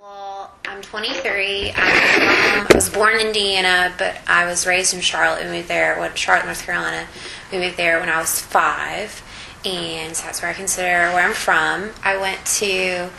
Well, I'm 23. I was born in Indiana, but I was raised in Charlotte. We moved there, Charlotte, North Carolina. We moved there when I was 5, and so that's where I consider where I'm from. I went to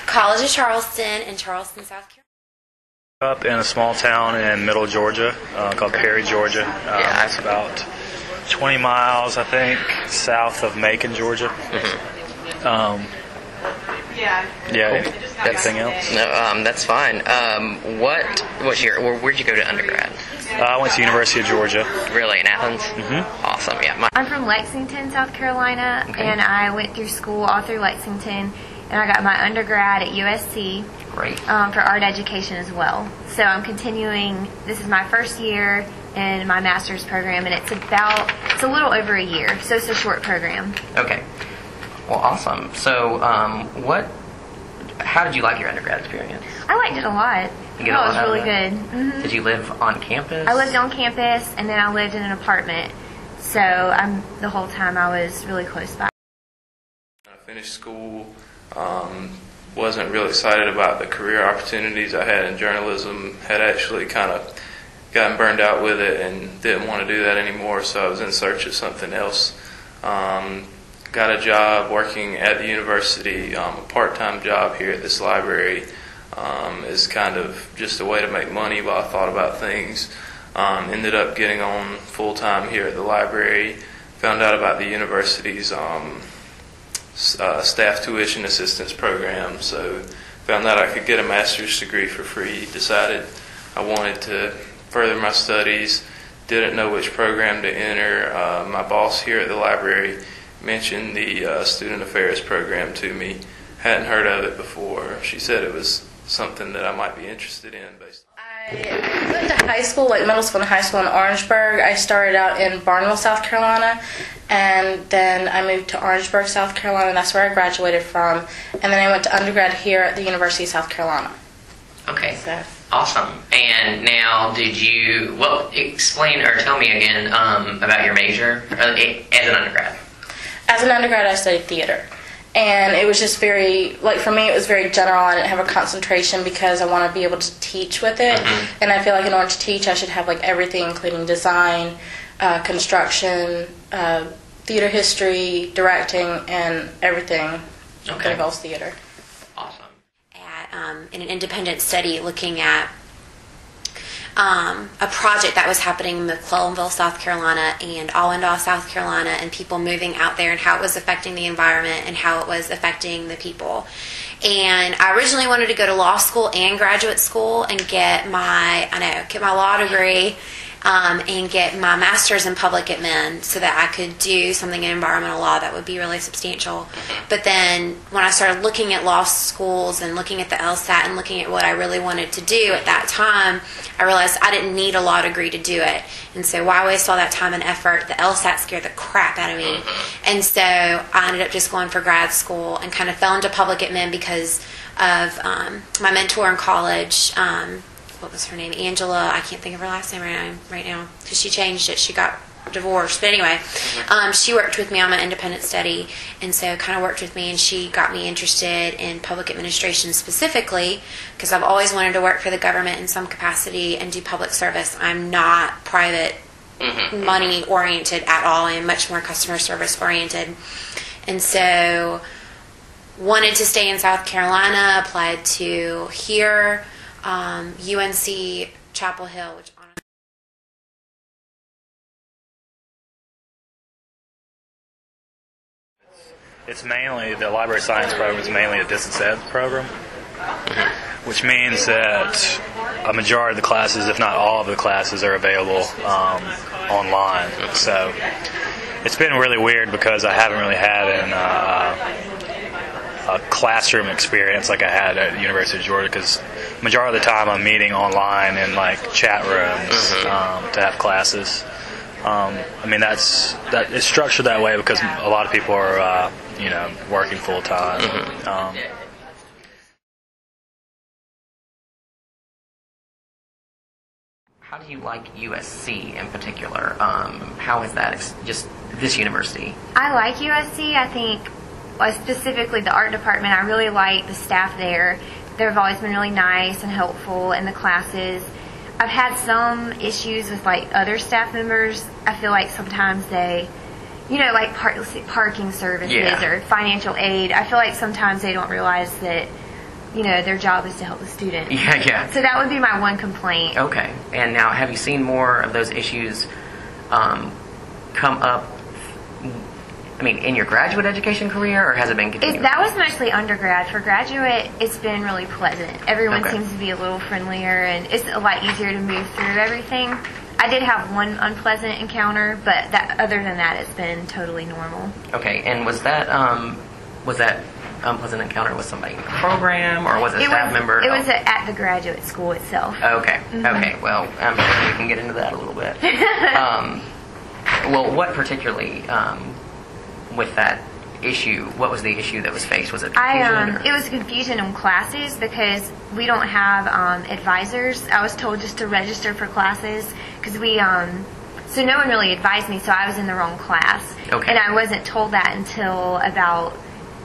College of Charleston in Charleston, South Carolina. Up in a small town in middle Georgia called Perry, Georgia. It's about 20 miles, I think, south of Macon, Georgia. Anything else? No, that's fine. Where'd you go to undergrad? I went to University of Georgia. Really, in Athens? Mm-hmm. Awesome, yeah. I'm from Lexington, South Carolina, and I went through school all through Lexington, and I got my undergrad at USC. Great. For art education as well. So I'm continuing, this is my first year in my master's program, and it's a little over a year, so it's a short program. Okay. Well, awesome. So, how did you like your undergrad experience? I liked it a lot. It was really good. Mm-hmm. Did you live on campus? I lived on campus, and then I lived in an apartment. So the whole time I was really close by. I finished school, wasn't real excited about the career opportunities I had in journalism, had actually kind of gotten burned out with it and didn't want to do that anymore, so I was in search of something else. Got a job working at the university, a part-time job here at this library. Is kind of just a way to make money while I thought about things. Ended up getting on full-time here at the library. Found out about the university's staff tuition assistance program, so found out I could get a master's degree for free. Decided I wanted to further my studies. Didn't know which program to enter. My boss here at the library mentioned the student affairs program to me. Hadn't heard of it before. She said it was something that I might be interested in. I went to high school, like middle school and high school in Orangeburg. I started out in Barnwell, South Carolina, and then I moved to Orangeburg, South Carolina. That's where I graduated from. And then I went to undergrad here at the University of South Carolina. Okay. So. Awesome. And now, explain or tell me again about your major as an undergrad. As an undergrad, I studied theater. And it was just for me, it was very general. I didn't have a concentration because I want to be able to teach with it. Mm-hmm. And I feel like in order to teach, I should have everything, including design, construction, theater history, directing, and everything that involves theater. Awesome. In an independent study looking at a project that was happening in McClellanville, South Carolina, and Allendale, South Carolina, and people moving out there and how it was affecting the environment and how it was affecting the people. And I originally wanted to go to law school and graduate school and get my law degree and get my master's in public admin so that I could do something in environmental law that would be really substantial. But then when I started looking at law schools and looking at the LSAT and looking at what I really wanted to do at that time, I realized I didn't need a law degree to do it. And so why waste all that time and effort? The LSAT scared the crap out of me. And so I ended up just going for grad school and kind of fell into public admin because of my mentor in college. What was her name? Angela. I can't think of her last name right now because she changed it. She got divorced. But anyway, she worked with me on my independent study, and so kind of worked with me, and she got me interested in public administration specifically because I've always wanted to work for the government in some capacity and do public service. I'm not private money oriented at all. I'm much more customer service oriented, and so wanted to stay in South Carolina. Applied to here. UNC Chapel Hill, which It's mainly, the library science program is mainly a distance ed program, which means that a majority of the classes, if not all of the classes, are available online. So it's been really weird because I haven't really had a classroom experience like I had at the University of Georgia, because majority of the time I'm meeting online in chat rooms to have classes. It's structured that way because a lot of people are working full time. How do you like USC in particular? How is that just this university? I like USC. I think specifically the art department. I really like the staff there. they've always been really nice and helpful in the classes. I've had some issues with like other staff members. I feel like sometimes they, like parking services or financial aid. I feel like sometimes they don't realize that, their job is to help the student. Yeah. So that would be my one complaint. Okay. And now, have you seen more of those issues come up, in your graduate education career, or has it been continuing? That was mostly undergrad. For graduate, it's been really pleasant. Everyone seems to be a little friendlier, and it's a lot easier to move through everything. I did have one unpleasant encounter, but other than that, it's been totally normal. Okay. And was that unpleasant encounter with somebody in the program, or was it a staff member? It was at the graduate school itself. Okay. Mm-hmm. Okay. Well, I'm sure we can get into that a little bit. Well, what particularly with that issue? What was the issue that was faced? Was it confusion? It was confusion in classes because we don't have advisors. I was told just to register for classes because so no one really advised me. So I was in the wrong class, and I wasn't told that until about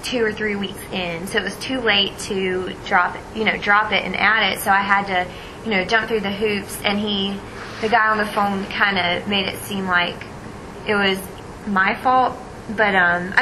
2 or 3 weeks in. So it was too late to drop it and add it. So I had to, jump through the hoops. And the guy on the phone kind of made it seem like it was my fault. But,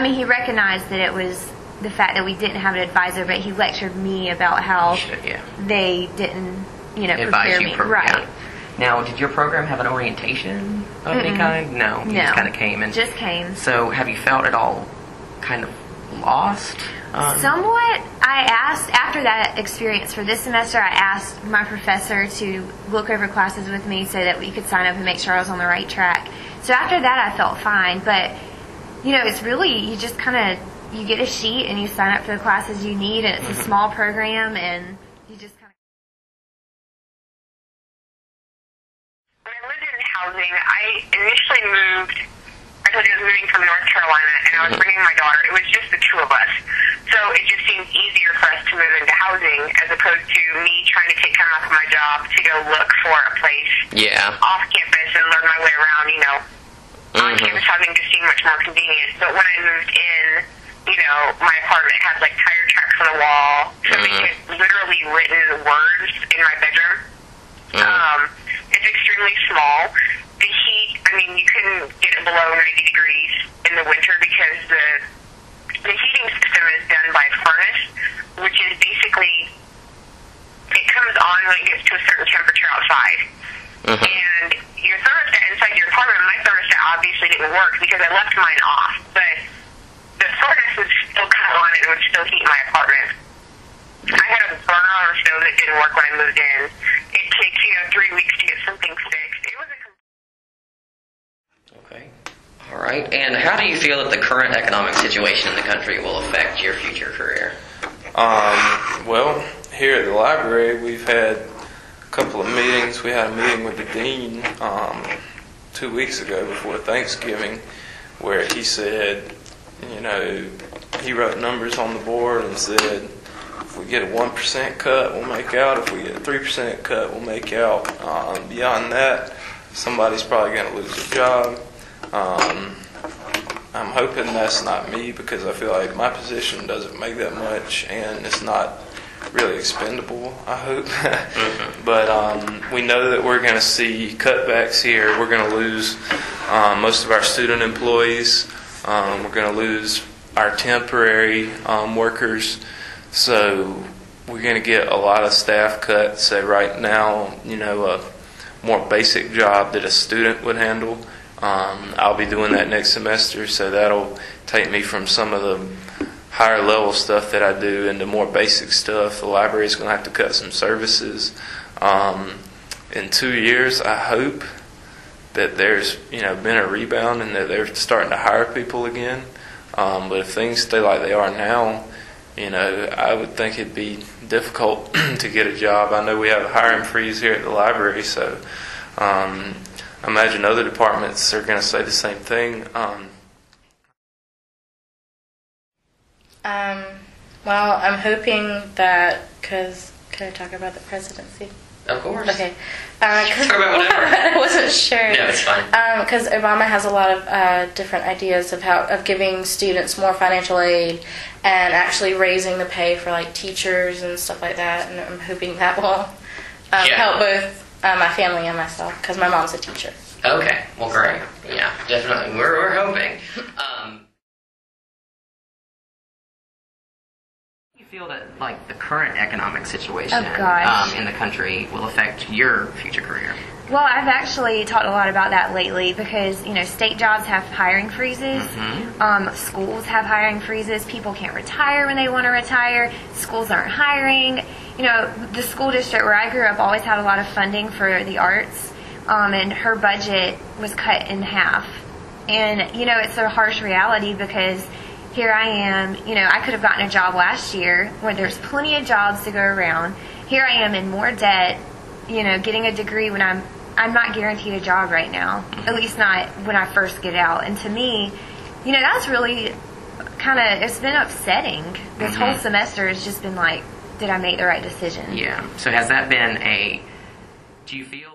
he recognized that it was the fact that we didn't have an advisor, but he lectured me about how they didn't, prepare me. Right. Yeah. Now, did your program have an orientation of any kind? No. You just kind of came. Just came. So have you felt at all kind of lost? Somewhat. I asked, after that experience for this semester, I asked my professor to look over classes with me so that we could sign up and make sure I was on the right track. So after that, I felt fine. But, it's really, you just you get a sheet and you sign up for the classes you need, and it's a small program, and you just kind of... When I lived in housing, I initially moved... I told you I was moving from North Carolina, and I was bringing my daughter. It was just the two of us. So it just seemed easier for us to move into housing as opposed to me trying to take time off my job to go look for a place off campus and learn my way around, On campus housing just seemed much more convenient. But when I moved in, my apartment had like tire tracks on the wall. Somebody had literally written words in my bedroom. It's extremely small. The heat, you couldn't get it below 90 degrees in the winter because the heating system is done by furnace, which is basically, it comes on when it gets to a certain temperature outside. And your thermostat inside your apartment, my thermostat obviously didn't work because I left mine off, but the furnace would still come on and it would still heat my apartment. I had a burner on the stove that didn't work when I moved in. It takes, 3 weeks to get something fixed. It was a... Okay. All right. And how do you feel that the current economic situation in the country will affect your future career? Well, here at the library, we've had a couple of meetings. We had a meeting with the dean 2 weeks ago before Thanksgiving where he said, he wrote numbers on the board and said, if we get a 1% cut, we'll make out. If we get a 3% cut, we'll make out. Beyond that, somebody's probably going to lose their job. I'm hoping that's not me because I feel like my position doesn't make that much and it's not really expendable, I hope. But we know that we're going to see cutbacks here. We're going to lose most of our student employees. We're going to lose our temporary workers. So we're going to get a lot of staff cuts. So right now, a more basic job that a student would handle, I'll be doing that next semester. So that'll take me from some of the higher level stuff that I do into more basic stuff. The library is going to have to cut some services. In 2 years, I hope that there's been a rebound and that they're starting to hire people again. But if things stay like they are now, I would think it'd be difficult to get a job. I know we have a hiring freeze here at the library, so I imagine other departments are going to say the same thing. Well, I'm hoping that, can I talk about the presidency? Of course. Okay. Talk about whatever. I wasn't sure. No, it's fine. Because Obama has a lot of different ideas of giving students more financial aid and actually raising the pay for like teachers and stuff like that. And I'm hoping that will help both my family and myself, because my mom's a teacher. Okay. Well, great. Yeah, definitely. We're hoping. Feel that like the current economic situation in the country will affect your future career? Well, I've actually talked a lot about that lately because, state jobs have hiring freezes. Schools have hiring freezes. People can't retire when they want to retire. Schools aren't hiring. The school district where I grew up always had a lot of funding for the arts, and her budget was cut in half. And, it's a harsh reality because here I am, I could have gotten a job last year where there's plenty of jobs to go around. Here I am in more debt, getting a degree when I'm not guaranteed a job right now, at least not when I first get out. And to me, that's really it's been upsetting. This whole semester has just been like, did I make the right decision? Yeah. So has that been do you feel?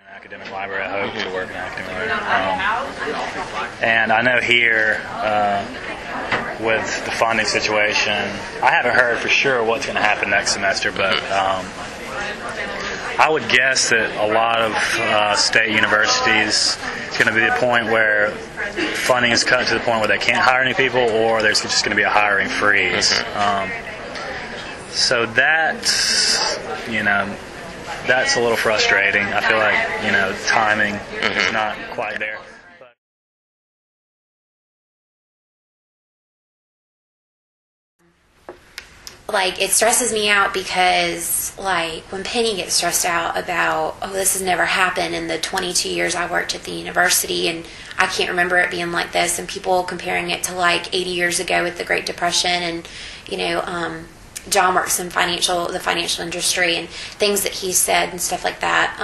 Academic library. I hope to work in academic library. And I know here with the funding situation, I haven't heard for sure what's going to happen next semester, but I would guess that a lot of state universities, it's going to be the point where funding is cut to the point where they can't hire any people, or there's just going to be a hiring freeze. So that's, that's a little frustrating. I feel like, timing is not quite there. Like, it stresses me out because, like, when Penny gets stressed out about, this has never happened in the 22 years I worked at the university, and I can't remember it being like this, and people comparing it to, like, 80 years ago with the Great Depression, and, John works in the financial industry, and things that he said and stuff like that,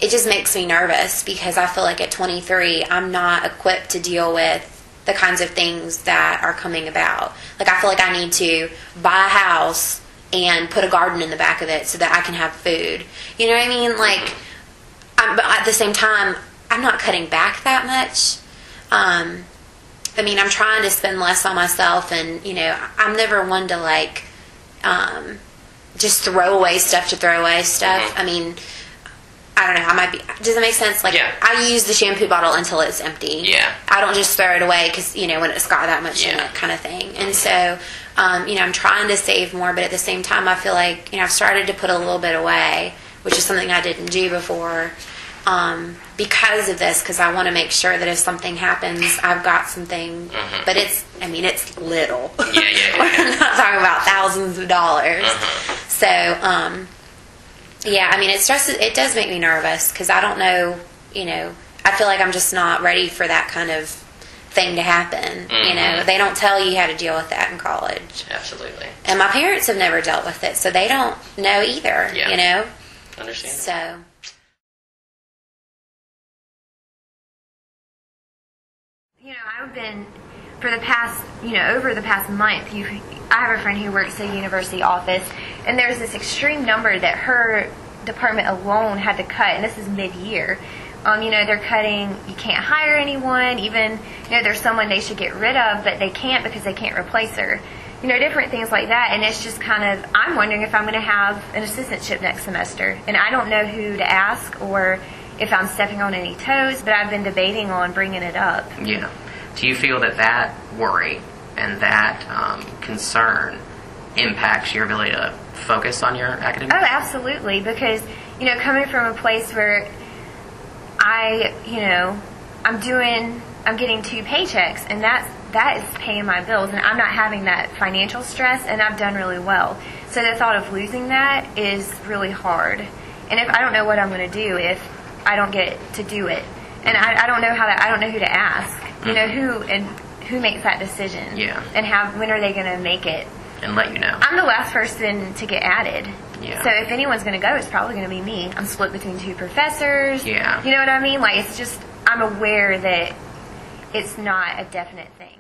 it just makes me nervous because I feel like at 23, I'm not equipped to deal with the kinds of things that are coming about. Like, I feel like I need to buy a house and put a garden in the back of it so that I can have food. You know what I mean? Like, but at the same time, I'm not cutting back that much. I'm trying to spend less on myself, and, I'm never one to, like, just throw away stuff to throw away stuff. I don't know. I might be. Does it make sense? Like, I use the shampoo bottle until it's empty. Yeah. I don't just throw it away because when it's got that much in it, kind of thing. And so, I'm trying to save more, but at the same time, I feel like I've started to put a little bit away, which is something I didn't do before, because of this. Because I want to make sure that if something happens, I've got something. But it's little. We're not talking about thousands of dollars. So. It does make me nervous because I don't know, I feel like I'm just not ready for that kind of thing to happen. They don't tell you how to deal with that in college. Absolutely. And my parents have never dealt with it, so they don't know either, Understand. So. I've been, for the past, over the past month, I have a friend who works at a university office, and there's this extreme number that her department alone had to cut, and this is mid-year. They're cutting, you can't hire anyone, even, there's someone they should get rid of, but they can't because they can't replace her. Different things like that, and it's just kind of, I'm wondering if I'm going to have an assistantship next semester, and I don't know who to ask or if I'm stepping on any toes, but I've been debating on bringing it up. Yeah. Do you feel that worry and that concern impacts your ability to focus on your academics? Oh, absolutely. Because, coming from a place where I'm getting 2 paychecks, and that is paying my bills, and I'm not having that financial stress, and I've done really well. So the thought of losing that is really hard. And if I don't know what I'm going to do if I don't get to do it. And I don't know I don't know who to ask. Who makes that decision? Yeah. And when are they going to make it? And let you know. I'm the last person to get added. Yeah. So if anyone's going to go, it's probably going to be me. I'm split between 2 professors. Yeah. You know what I mean? Like, it's just, I'm aware that it's not a definite thing.